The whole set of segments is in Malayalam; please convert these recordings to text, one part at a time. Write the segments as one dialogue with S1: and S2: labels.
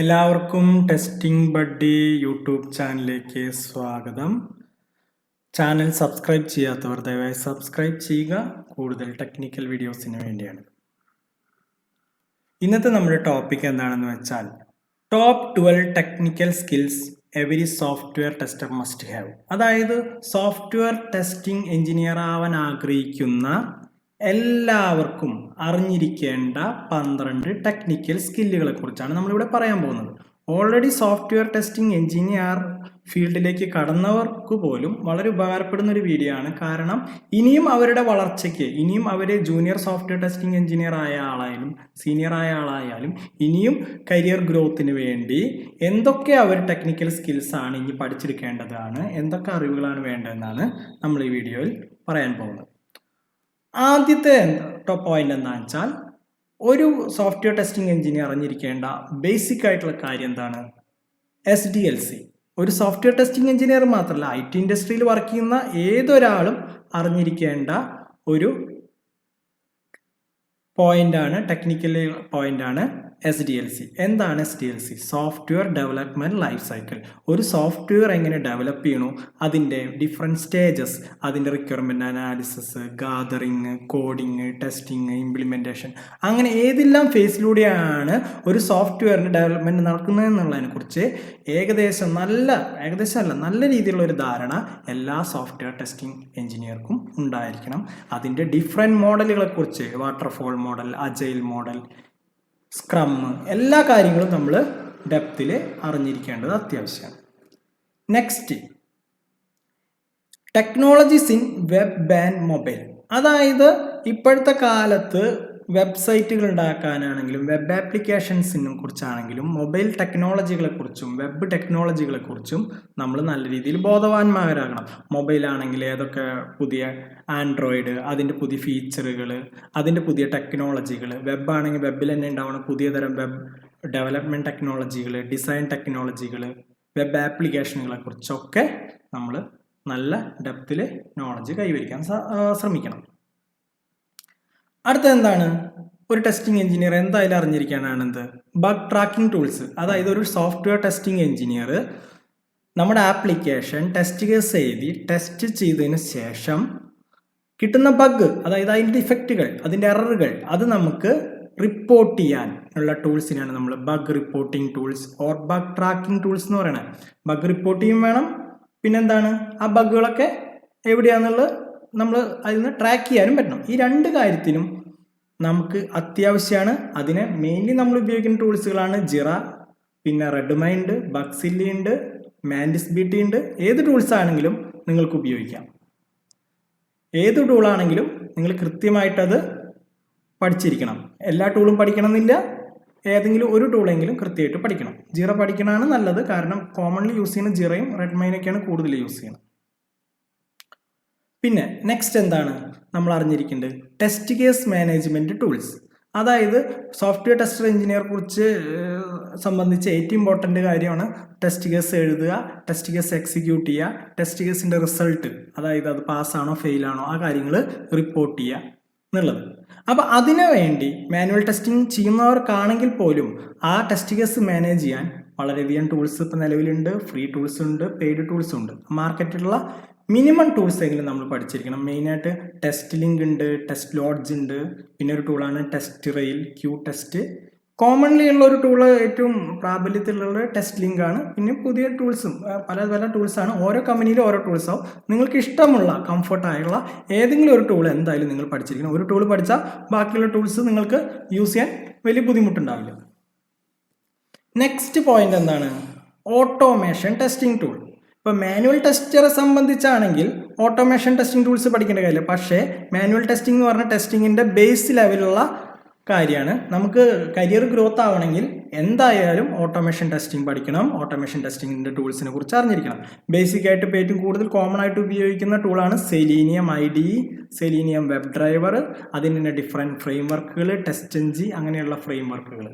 S1: എല്ലാവർക്കും ടെസ്റ്റിംഗ് ബഡ്ഡി യൂട്യൂബ് ചാനലിലേക്ക് സ്വാഗതം. ചാനൽ സബ്സ്ക്രൈബ് ചെയ്യാത്തവർ ദയവായി സബ്സ്ക്രൈബ് ചെയ്യുക. കൂടുതൽ ടെക്നിക്കൽ വീഡിയോസിന് വേണ്ടിയാണ്. ഇന്നത്തെ നമ്മുടെ ടോപ്പിക് എന്താണെന്ന് വെച്ചാൽ top 12 technical skills every software tester must have. അതായത് സോഫ്റ്റ്വെയർ ടെസ്റ്റിംഗ് എഞ്ചിനീയർ ആവാൻ ആഗ്രഹിക്കുന്ന എല്ലാവർക്കും അറിഞ്ഞിരിക്കേണ്ട 12 ടെക്നിക്കൽ സ്കില്ലുകളെ കുറിച്ചാണ് നമ്മളിവിടെ പറയാൻ പോകുന്നത്. ഓൾറെഡി സോഫ്റ്റ്വെയർ ടെസ്റ്റിംഗ് എഞ്ചിനീയർ ഫീൽഡിലേക്ക് കടന്നവർക്ക് പോലും വളരെ ഉപകാരപ്പെടുന്ന ഒരു വീഡിയോ ആണ്. കാരണം ഇനിയും അവരുടെ വളർച്ചയ്ക്ക്, ഇനിയും അവർ ജൂനിയർ സോഫ്റ്റ്വെയർ ടെസ്റ്റിംഗ് എഞ്ചിനീയർ ആയ ആളായാലും സീനിയർ ആയ ആളായാലും ഇനിയും കരിയർ ഗ്രോത്തിന് വേണ്ടി എന്തൊക്കെ അവർ ടെക്നിക്കൽ സ്കിൽസ് ആണ് ഇനി പഠിച്ചെടുക്കേണ്ടതാണ്, എന്തൊക്കെ അറിവുകളാണ് വേണ്ടതെന്നാണ് നമ്മൾ ഈ വീഡിയോയിൽ പറയാൻ പോകുന്നത്. ആദ്യത്തെ ടോപ്പ് പോയിന്റ് എന്താണെന്ന് വെച്ചാൽ ഒരു സോഫ്റ്റ്വെയർ ടെസ്റ്റിംഗ് എഞ്ചിനീയർ അറിഞ്ഞിരിക്കേണ്ട ബേസിക് ആയിട്ടുള്ള കാര്യം എന്താണ്? SDLC. ഒരു സോഫ്റ്റ്വെയർ ടെസ്റ്റിംഗ് എഞ്ചിനീയർ മാത്രമല്ല, IT ഇൻഡസ്ട്രിയിൽ വർക്ക് ചെയ്യുന്ന ഏതൊരാളും അറിഞ്ഞിരിക്കേണ്ട ഒരു പോയിന്റാണ്, ടെക്നിക്കൽ പോയിന്റാണ് SDLC. എന്താണ് SDLC? Software development life cycle. ഒരു സോഫ്റ്റ്വെയർ എങ്ങനെ ഡെവലപ്പ് ചെയ്യണോ അതിൻ്റെ ഡിഫറെൻറ്റ് സ്റ്റേജസ്, അതിൻ്റെ requirement analysis, gathering, coding, testing, implementation, അങ്ങനെ ഏതെല്ലാം ഫേസിലൂടെയാണ് ഒരു സോഫ്റ്റ്വെയറിൻ്റെ ഡെവലപ്മെൻറ്റ് നടക്കുന്നതെന്നുള്ളതിനെ കുറിച്ച് നല്ല രീതിയിലുള്ള ഒരു ധാരണ എല്ലാ സോഫ്റ്റ്വെയർ ടെസ്റ്റിംഗ് എഞ്ചിനീയർക്കും ഉണ്ടായിരിക്കണം. അതിൻ്റെ ഡിഫറെൻറ്റ് മോഡലുകളെ കുറിച്ച്, waterfall model, agile model, scrum, എല്ലാ കാര്യങ്ങളും നമ്മൾ ഡെപ്തിൽ അറിഞ്ഞിരിക്കേണ്ടത് അത്യാവശ്യമാണ്. Next, technologies in web and mobile. അതായത് ഇപ്പോഴത്തെ കാലത്ത് വെബ്സൈറ്റുകൾ ഉണ്ടാക്കാനാണെങ്കിലും വെബ് ആപ്ലിക്കേഷൻസിനെ കുറിച്ചാണെങ്കിലും മൊബൈൽ ടെക്നോളജികളെ കുറിച്ചും വെബ് ടെക്നോളജികളെ കുറിച്ചും നമ്മൾ നല്ല രീതിയിൽ ബോധവാന്മാരാകണം. മൊബൈലാണെങ്കിൽ ഏതൊക്കെ പുതിയ ആൻഡ്രോയിഡ്, അതിൻ്റെ പുതിയ ഫീച്ചറുകൾ, അതിൻ്റെ പുതിയ ടെക്നോളജികൾ, വെബ് ആണെങ്കിൽ വെബിൽ തന്നെ ഉണ്ടാവുന്ന പുതിയ തരം വെബ് ഡെവലപ്മെൻറ്റ് ടെക്നോളജികൾ, ഡിസൈൻ ടെക്നോളജികൾ, വെബ് ആപ്ലിക്കേഷനുകളെ കുറിച്ചൊക്കെ നമ്മൾ നല്ല ഡെപ്തിൽ നോളജ് കൈവരിക്കാൻ ശ്രമിക്കണം. അടുത്തത് എന്താണ്? ഒരു ടെസ്റ്റിംഗ് എഞ്ചിനീയർ എന്തായാലും അറിഞ്ഞിരിക്കാനാണെന്ത്? Bug tracking tools. അതായത് ഒരു സോഫ്റ്റ്വെയർ ടെസ്റ്റിംഗ് എഞ്ചിനീയർ നമ്മുടെ ആപ്ലിക്കേഷൻ ടെസ്റ്റ് കേസ് എഴുതി ടെസ്റ്റ് ചെയ്തതിന് ശേഷം കിട്ടുന്ന ബഗ്, അതായത് അതിൻ്റെ ഡിഫക്റ്റുകൾ, അതിൻ്റെ എററുകൾ, അത് നമുക്ക് റിപ്പോർട്ട് ചെയ്യാൻ ഉള്ള ടൂൾസിനാണ് നമ്മൾ bug reporting tools or bug tracking tools എന്ന് പറയുന്നത്. ബഗ് റിപ്പോർട്ട് ചെയ്യും വേണം, പിന്നെന്താണ്, ആ ബഗ്ഗുകളൊക്കെ എവിടെയാണെന്നുള്ളത് നമ്മൾ അതിൽ നിന്ന് ട്രാക്ക് ചെയ്യാനും പറ്റണം. ഈ രണ്ട് കാര്യത്തിനും നമുക്ക് അത്യാവശ്യമാണ്. അതിനെ മെയിൻലി നമ്മൾ ഉപയോഗിക്കുന്ന ടൂൾസുകളാണ് ജിറ, പിന്നെ റെഡ്മൈൻഡ്, ബഗ്സില്ലി ഉണ്ട്, മാൻഡിസ് BT ഉണ്ട്. ഏത് ടൂൾസ് ആണെങ്കിലും നിങ്ങൾക്ക് ഉപയോഗിക്കാം. ഏത് ടൂളാണെങ്കിലും നിങ്ങൾ കൃത്യമായിട്ടത് പഠിച്ചിരിക്കണം. എല്ലാ ടൂളും പഠിക്കണം എന്നില്ല, ഏതെങ്കിലും ഒരു ടൂളെങ്കിലും കൃത്യമായിട്ട് പഠിക്കണം. ജിറ പഠിക്കണമാണ് നല്ലത്. കാരണം കോമൺലി യൂസ് ചെയ്യുന്ന ജിറയും റെഡ്മൈനൊക്കെയാണ് കൂടുതൽ യൂസ് ചെയ്യുന്നത്. പിന്നെ നെക്സ്റ്റ് എന്താണ് നമ്മൾ അറിഞ്ഞിരിക്കേണ്ടത്? Test case management tools. അതായത് സോഫ്റ്റ്വെയർ ടെസ്റ്റർ എഞ്ചിനീയർ കുറിച്ച് സംബന്ധിച്ച് ഏറ്റവും ഇമ്പോർട്ടൻ്റ് കാര്യമാണ് ടെസ്റ്റ് കേസ് എഴുതുക, ടെസ്റ്റ് കേസ് എക്സിക്യൂട്ട് ചെയ്യുക, ടെസ്റ്റ് കേസിൻ്റെ റിസൾട്ട്, അതായത് അത് പാസ്സാണോ ഫെയിലാണോ ആ കാര്യങ്ങൾ റിപ്പോർട്ട് ചെയ്യുക എന്നുള്ളത്. അപ്പോൾ അതിനു വേണ്ടി മാനുവൽ ടെസ്റ്റിംഗ് ചെയ്യുന്നവർക്കാണെങ്കിൽ പോലും ആ ടെസ്റ്റ് കേസ് മാനേജ് ചെയ്യാൻ വളരെയധികം ടൂൾസ് ഇപ്പോൾ നിലവിലുണ്ട്. ഫ്രീ ടൂൾസ് ഉണ്ട്, പെയ്ഡ് ടൂൾസ് ഉണ്ട്. മാർക്കറ്റിലുള്ള മിനിമം ടൂൾസ് എങ്കിലും നമ്മൾ പഠിച്ചിരിക്കണം. മെയിനായിട്ട് ടെസ്റ്റ് ലിങ്ക് ഉണ്ട്, ടെസ്റ്റ് ലോഡ്ജ് ഉണ്ട്, പിന്നെ ഒരു ടൂളാണ് test rail, Q test. Commonly ഉള്ള ഒരു ടൂള്, ഏറ്റവും പ്രാബല്യത്തിലുള്ള ടെസ്റ്റ് ലിങ്ക് ആണ്. പിന്നെ പുതിയ ടൂൾസും പല ടൂൾസാണ്. ഓരോ കമ്പനിയിലും ഓരോ ടൂൾസാവും. നിങ്ങൾക്ക് ഇഷ്ടമുള്ള കംഫർട്ടായുള്ള ഏതെങ്കിലും ഒരു ടൂൾ എന്തായാലും നിങ്ങൾ പഠിച്ചിരിക്കണം. ഒരു ടൂൾ പഠിച്ചാൽ ബാക്കിയുള്ള ടൂൾസ് നിങ്ങൾക്ക് യൂസ് ചെയ്യാൻ വലിയ ബുദ്ധിമുട്ടുണ്ടാവില്ല. നെക്സ്റ്റ് പോയിന്റ് എന്താണ്? Automation testing tool. ഇപ്പോൾ മാനുവൽ ടെസ്റ്ററെ സംബന്ധിച്ചാണെങ്കിൽ ഓട്ടോമേഷൻ ടെസ്റ്റിംഗ് ടൂൾസ് പഠിക്കേണ്ട കാര്യമില്ല. പക്ഷേ മാനുവൽ ടെസ്റ്റിംഗ് എന്ന് പറഞ്ഞാൽ ടെസ്റ്റിങ്ങിൻ്റെ ബേസ് ലെവലുള്ള കാര്യമാണ്. നമുക്ക് കരിയർ ഗ്രോത്ത് ആവണമെങ്കിൽ എന്തായാലും ഓട്ടോമേഷൻ ടെസ്റ്റിംഗ് പഠിക്കണം. ഓട്ടോമേഷൻ ടെസ്റ്റിങ്ങിൻ്റെ ടൂൾസിനെ കുറിച്ച് അറിഞ്ഞിരിക്കണം. ബേസിക് ആയിട്ട് ഇപ്പോൾ ഏറ്റവും കൂടുതൽ കോമൺ ആയിട്ട് ഉപയോഗിക്കുന്ന ടൂളാണ് selenium IDE, selenium web driver, അതിന് തന്നെ ഡിഫറെൻറ്റ് ഫ്രെയിം വർക്കുകൾ, ടെസ്റ്റെൻജി, അങ്ങനെയുള്ള ഫ്രെയിം വർക്കുകൾ.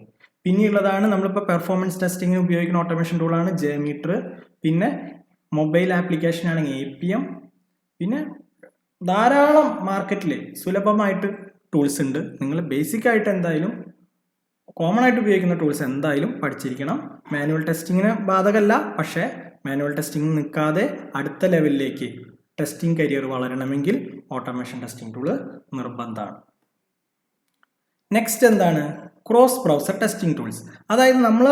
S1: പിന്നെയുള്ളതാണ് നമ്മളിപ്പോൾ പെർഫോമൻസ് ടെസ്റ്റിംഗ് ഉപയോഗിക്കുന്ന ഓട്ടോമേഷൻ ടൂളാണ് ജെമീറ്റർ. പിന്നെ മൊബൈൽ ആപ്ലിക്കേഷൻ ആണെങ്കിൽ APM. പിന്നെ ധാരാളം മാർക്കറ്റിൽ സുലഭമായിട്ട് ടൂൾസ് ഉണ്ട്. നിങ്ങൾ ബേസിക് ആയിട്ട് എന്തായാലും കോമൺ ആയിട്ട് ഉപയോഗിക്കുന്ന ടൂൾസ് എന്തായാലും പഠിച്ചിരിക്കണം. മാനുവൽ ടെസ്റ്റിങ്ങിന് ബാധകമല്ല, പക്ഷേ മാനുവൽ ടെസ്റ്റിംഗ് നിൽക്കാതെ അടുത്ത ലെവലിലേക്ക് ടെസ്റ്റിംഗ് കരിയർ വളരണമെങ്കിൽ ഓട്ടോമേഷൻ ടെസ്റ്റിംഗ് ടൂള് നിർബന്ധമാണ്. നെക്സ്റ്റ് എന്താണ്? Cross browser testing tools. അതായത് നമ്മൾ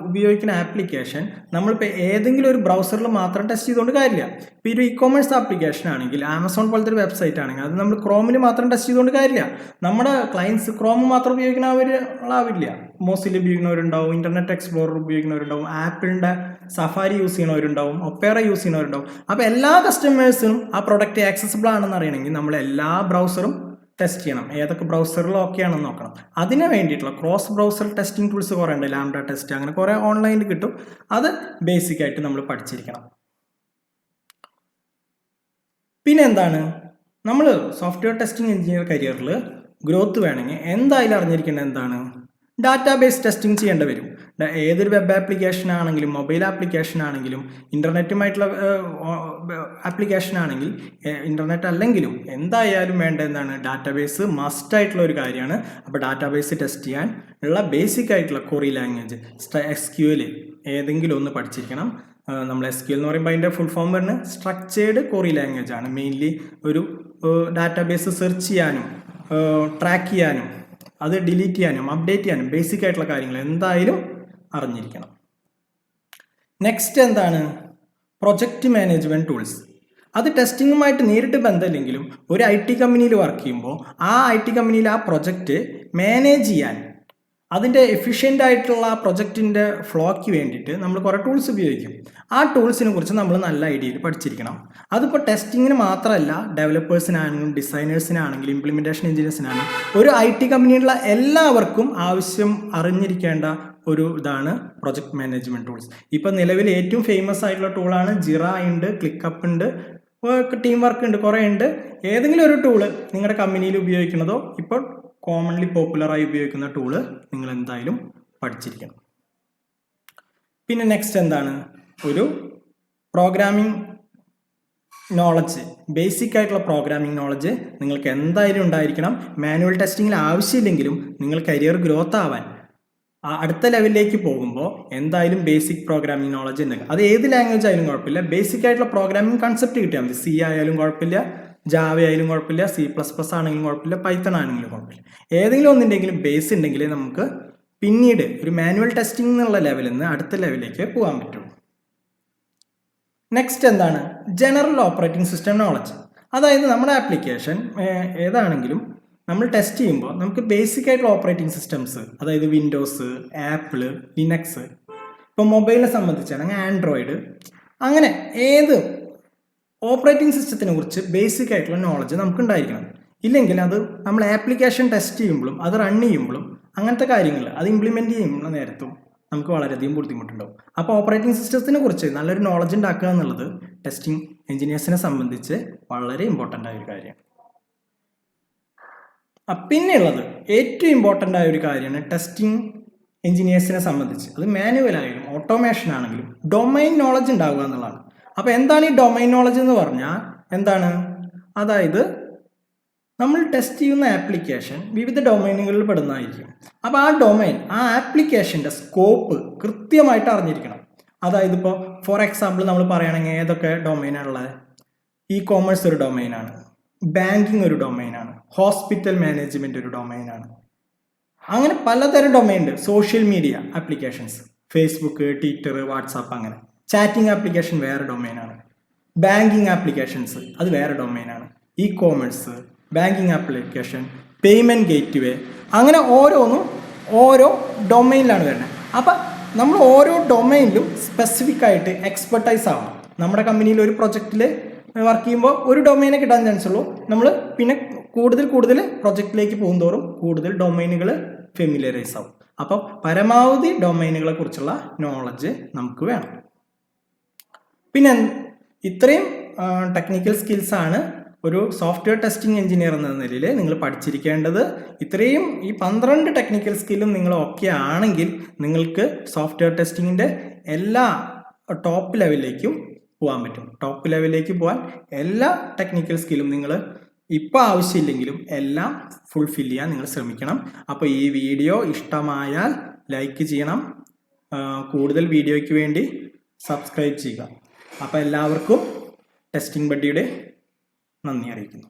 S1: ഉപയോഗിക്കുന്ന ആപ്ലിക്കേഷൻ നമ്മളിപ്പോൾ ഏതെങ്കിലും ഒരു ബ്രൗസറിൽ മാത്രം ടെസ്റ്റ് ചെയ്തുകൊണ്ട് കാര്യമില്ല. ഇപ്പോൾ ഒരു ഇ-കൊമേഴ്സ് ആപ്ലിക്കേഷൻ ആണെങ്കിൽ, ആമസോൺ പോലത്തെ ഒരു വെബ്സൈറ്റ് ആണെങ്കിൽ അത് നമ്മൾ ക്രോമിൽ മാത്രം ടെസ്റ്റ് ചെയ്തുകൊണ്ട് കാര്യമില്ല. നമ്മുടെ ക്ലയൻസ് ക്രോം മാത്രം ഉപയോഗിക്കുന്നവരാവില്ല. മോസിൽ ഉപയോഗിക്കുന്നവരുണ്ടാവും, ഇന്റർനെറ്റ് എക്സ്പ്ലോറർ ഉപയോഗിക്കുന്നവരുണ്ടാവും, ആപ്പിളിൻ്റെ സഫാരി യൂസ് ചെയ്യുന്നവരുണ്ടാവും, ഒപ്പേറ യൂസ് ചെയ്യുന്നവരുണ്ടാവും. അപ്പോൾ എല്ലാ കസ്റ്റമേഴ്സിനും ആ പ്രൊഡക്റ്റ് ആക്സസിബിൾ ആണെന്ന് അറിയണമെങ്കിൽ നമ്മൾ എല്ലാ ബ്രൗസറും ടെസ്റ്റ് ചെയ്യണം. ഏതൊക്കെ ബ്രൗസറിൽ ഓക്കെ ആണെന്ന് നോക്കണം. അതിന് വേണ്ടിയിട്ടുള്ള ക്രോസ് ബ്രൗസർ ടെസ്റ്റിംഗ് ടൂൾസ് കുറേ ഉണ്ട്. ലാംഡ ടെസ്റ്റ്, അങ്ങനെ കുറേ ഓൺലൈനിൽ കിട്ടും. അത് ബേസിക് ആയിട്ട് നമ്മൾ പഠിച്ചിരിക്കണം. പിന്നെ എന്താണ്? നമ്മൾ സോഫ്റ്റ്വെയർ ടെസ്റ്റിംഗ് എഞ്ചിനീയർ കരിയറിൽ ഗ്രോത്ത് വേണമെങ്കിൽ എന്തായാലും അറിഞ്ഞിരിക്കേണ്ടത് എന്താണ്? ഡാറ്റാബേസ് ടെസ്റ്റിംഗ് ചെയ്യേണ്ടി വരും. ഏതൊരു വെബ് ആപ്ലിക്കേഷൻ ആണെങ്കിലും, മൊബൈൽ ആപ്ലിക്കേഷൻ ആണെങ്കിലും, ഇൻ്റർനെറ്റുമായിട്ടുള്ള ആപ്ലിക്കേഷൻ ആണെങ്കിൽ, ഇൻ്റർനെറ്റ് അല്ലെങ്കിലും എന്തായാലും വേണ്ട എന്താണ്? ഡാറ്റാബേസ് മസ്റ്റ് ആയിട്ടുള്ള ഒരു കാര്യമാണ്. അപ്പോൾ ഡാറ്റാബേസ് ടെസ്റ്റ് ചെയ്യാൻ ഉള്ള ബേസിക് ആയിട്ടുള്ള ക്വറി ലാംഗ്വേജ്, SQL ഏതെങ്കിലും ഒന്ന് പഠിച്ചിരിക്കണം. നമ്മൾ SQL എന്ന് പറയുമ്പോൾ അതിൻ്റെ ഫുൾ ഫോം വരുന്നത് സ്ട്രക്ചേർഡ് ക്വറി ലാംഗ്വേജ് ആണ്. മെയിൻലി ഒരു ഡാറ്റാബേസ് സെർച്ച് ചെയ്യാനും ട്രാക്ക് ചെയ്യാനും അത് ഡിലീറ്റ് ചെയ്യാനും അപ്ഡേറ്റ് ചെയ്യാനും ബേസിക് ആയിട്ടുള്ള കാര്യങ്ങൾ എന്തായാലും അറിഞ്ഞിരിക്കണം. നെക്സ്റ്റ് എന്താണ്? Project management tools. അത് ടെസ്റ്റിങ്ങുമായിട്ട് നേരിട്ട് ബന്ധമില്ലെങ്കിലും ഒരു IT കമ്പനിയിൽ വർക്ക് ചെയ്യുമ്പോൾ ആ IT കമ്പനിയിൽ ആ പ്രൊജക്റ്റ് മാനേജ് ചെയ്യാൻ, അതിൻ്റെ എഫിഷ്യൻ്റ് ആയിട്ടുള്ള ആ പ്രൊജക്റ്റിൻ്റെ ഫ്ലോയ്ക്ക് വേണ്ടിയിട്ട് നമ്മൾ കുറേ ടൂൾസ് ഉപയോഗിക്കും. ആ ടൂൾസിനെ കുറിച്ച് നമ്മൾ നല്ല ഐഡിയയിൽ പഠിച്ചിരിക്കണം. അതിപ്പോൾ ടെസ്റ്റിങ്ങിന് മാത്രമല്ല, ഡെവലപ്പേഴ്സിനാണെങ്കിലും ഡിസൈനേഴ്സിനാണെങ്കിലും ഇംപ്ലിമെൻറ്റേഷൻ എഞ്ചിനീയേഴ്സിനാണെങ്കിലും ഒരു IT കമ്പനിയിലുള്ള എല്ലാവർക്കും ആവശ്യം അറിഞ്ഞിരിക്കേണ്ട ഒരു ഇതാണ് പ്രൊജക്ട് മാനേജ്മെൻറ്റ് ടൂൾസ്. ഇപ്പോൾ നിലവിൽ ഏറ്റവും ഫേമസ് ആയിട്ടുള്ള ടൂളാണ് ജിറ ഉണ്ട്, ക്ലിക്കപ്പ് ഉണ്ട്, ടീം വർക്ക് ഉണ്ട്, കുറേ ഉണ്ട്. ഏതെങ്കിലും ഒരു ടൂള് നിങ്ങളുടെ കമ്പനിയിൽ ഉപയോഗിക്കുന്നതോ ഇപ്പോൾ കോമൺലി പോപ്പുലറായി ഉപയോഗിക്കുന്ന ടൂള് നിങ്ങൾ എന്തായാലും പഠിച്ചിരിക്കണം. പിന്നെ നെക്സ്റ്റ് എന്താണ്? ഒരു പ്രോഗ്രാമിംഗ് നോളജ്, ബേസിക് ആയിട്ടുള്ള പ്രോഗ്രാമിംഗ് നോളജ് നിങ്ങൾക്ക് എന്തായാലും ഉണ്ടായിരിക്കണം. മാനുവൽ ടെസ്റ്റിങ്ങിൽ ആവശ്യമില്ലെങ്കിലും നിങ്ങൾ കരിയർ ഗ്രോത്ത് ആവാൻ അടുത്ത ലെവലിലേക്ക് പോകുമ്പോൾ എന്തായാലും ബേസിക് പ്രോഗ്രാമിംഗ് നോളജ് ഉണ്ട്. അത് ഏത് ലാംഗ്വേജ് ആയാലും കുഴപ്പമില്ല, ബേസിക് ആയിട്ടുള്ള പ്രോഗ്രാമിംഗ് കൺസെപ്റ്റ് കിട്ടിയാൽ മതി. C ആയാലും കുഴപ്പമില്ല, ജാവ ആയാലും കുഴപ്പമില്ല, C++ ആണെങ്കിലും കുഴപ്പമില്ല, പൈത്തൺ ആണെങ്കിലും കുഴപ്പമില്ല. ഏതെങ്കിലും ഒന്നിൻ്റെങ്കിലും ബേസ് ഉണ്ടെങ്കിൽ നമുക്ക് പിന്നീട് ഒരു മാനുവൽ ടെസ്റ്റിംഗ് എന്നുള്ള ലെവലിൽ നിന്ന് അടുത്ത ലെവലിലേക്ക് പോകാൻ പറ്റും. നെക്സ്റ്റ് എന്താണ്? General operating system knowledge. അതായത് നമ്മുടെ ആപ്ലിക്കേഷൻ ഏതാണെങ്കിലും നമ്മൾ ടെസ്റ്റ് ചെയ്യുമ്പോൾ നമുക്ക് ബേസിക് ആയിട്ടുള്ള ഓപ്പറേറ്റിംഗ് സിസ്റ്റംസ്, അതായത് വിൻഡോസ്, ആപ്പിൾ, ലിനക്സ്, ഇപ്പോൾ മൊബൈലിനെ സംബന്ധിച്ചാണെങ്കിൽ ആൻഡ്രോയിഡ്, അങ്ങനെ ഏത് ഓപ്പറേറ്റിംഗ് സിസ്റ്റത്തിനെ കുറിച്ച് ബേസിക് ആയിട്ടുള്ള നോളജ് നമുക്ക് ഉണ്ടായിരിക്കണം. ഇല്ലെങ്കിൽ അത് നമ്മൾ ആപ്ലിക്കേഷൻ ടെസ്റ്റ് ചെയ്യുമ്പോഴും അത് റൺ ചെയ്യുമ്പോഴും അങ്ങനത്തെ കാര്യങ്ങൾ അത് ഇംപ്ലിമെൻറ്റ് ചെയ്യുന്ന നേരത്തും നമുക്ക് വളരെയധികം ബുദ്ധിമുട്ടുണ്ടാവും. അപ്പോൾ ഓപ്പറേറ്റിംഗ് സിസ്റ്റത്തിനെ കുറിച്ച് നല്ലൊരു നോളജ് ഉണ്ടാക്കുക എന്നുള്ളത് ടെസ്റ്റിംഗ് എഞ്ചിനീയേഴ്സിനെ സംബന്ധിച്ച് വളരെ ഇമ്പോർട്ടൻ്റ് ആയ ഒരു കാര്യമാണ്. പിന്നെയുള്ളത് ഏറ്റവും ഇമ്പോർട്ടൻ്റ് ആയ ഒരു കാര്യമാണ് ടെസ്റ്റിംഗ് എഞ്ചിനീയേഴ്സിനെ സംബന്ധിച്ച്, അത് മാനുവൽ ആയാലും ഓട്ടോമേഷൻ ആണെങ്കിലും ഡൊമൈൻ നോളജ് ഉണ്ടാവുക എന്നുള്ളതാണ്. അപ്പോൾ എന്താണ് ഈ ഡൊമൈൻ നോളജ് എന്ന് പറഞ്ഞാൽ എന്താണ്? അതായത് നമ്മൾ ടെസ്റ്റ് ചെയ്യുന്ന ആപ്ലിക്കേഷൻ വിവിധ ഡൊമൈനുകളിൽ പെടുന്നതായിരിക്കും. അപ്പോൾ ആ ഡൊമൈൻ, ആ ആപ്ലിക്കേഷൻ്റെ സ്കോപ്പ് കൃത്യമായിട്ട് അറിഞ്ഞിരിക്കണം. അതായത് ഇപ്പോൾ ഫോർ എക്സാമ്പിൾ നമ്മൾ പറയുകയാണെങ്കിൽ ഏതൊക്കെ ഡൊമൈനാണുള്ളത്? ഇ-കൊമേഴ്സ് ഒരു ഡൊമൈനാണ്, ബാങ്കിങ് ഒരു ഡൊമൈനാണ്, ഹോസ്പിറ്റൽ മാനേജ്മെൻറ്റ് ഒരു ഡൊമൈനാണ്, അങ്ങനെ പലതരം ഡൊമൈൻ ഉണ്ട്. Social media applications, Facebook, Twitter, WhatsApp, അങ്ങനെ ചാറ്റിംഗ് ആപ്ലിക്കേഷൻ വേറെ ഡൊമൈനാണ്, ബാങ്കിങ് ആപ്ലിക്കേഷൻസ് അത് വേറെ ഡൊമൈനാണ്, e-commerce, banking application, payment gateway, അങ്ങനെ ഓരോന്നും ഓരോ ഡൊമൈനിലാണ് വരുന്നത്. അപ്പം നമ്മൾ ഓരോ ഡൊമൈനിലും സ്പെസിഫിക് ആയിട്ട് എക്സ്പെർട്ടൈസ് ആവണം. നമ്മുടെ കമ്പനിയിൽ ഒരു പ്രൊജക്റ്റിൽ വർക്ക് ചെയ്യുമ്പോൾ ഒരു ഡൊമൈനെ കിട്ടാൻ ചാൻസ് ഉള്ളൂ. നമ്മൾ പിന്നെ കൂടുതൽ പ്രൊജക്റ്റിലേക്ക് പോകുന്തോറും കൂടുതൽ ഡൊമൈനുകൾ ഫെമിലിയറൈസ് ആവും. അപ്പം പരമാവധി ഡൊമൈനുകളെ കുറിച്ചുള്ള നോളജ് നമുക്ക് വേണം. പിന്നെ ഇത്രയും ടെക്നിക്കൽ സ്കിൽസാണ് ഒരു സോഫ്റ്റ്വെയർ ടെസ്റ്റിംഗ് എഞ്ചിനീയർ എന്ന നിലയിൽ നിങ്ങൾ പഠിച്ചിരിക്കേണ്ടത്. ഇത്രയും ഈ 12 ടെക്നിക്കൽ സ്കില്ലും നിങ്ങൾ ഓക്കെ ആണെങ്കിൽ നിങ്ങൾക്ക് സോഫ്റ്റ്വെയർ ടെസ്റ്റിങ്ങിൻ്റെ എല്ലാ ടോപ്പ് ലെവലിലേക്കും പോകാൻ പറ്റും. ടോപ്പ് ലെവലിലേക്ക് പോകാൻ എല്ലാ ടെക്നിക്കൽ സ്കില്ലും നിങ്ങൾ ഇപ്പോൾ ആവശ്യമില്ലെങ്കിലും എല്ലാം ഫുൾഫിൽ ചെയ്യാൻ നിങ്ങൾ ശ്രമിക്കണം. അപ്പോൾ ഈ വീഡിയോ ഇഷ്ടമായാൽ ലൈക്ക് ചെയ്യണം, കൂടുതൽ വീഡിയോയ്ക്ക് വേണ്ടി സബ്സ്ക്രൈബ് ചെയ്യുക. അപ്പോൾ എല്ലാവർക്കും ടെസ്റ്റിംഗ് ബഡിയുടെ നന്ദി അറിയിക്കുന്നു.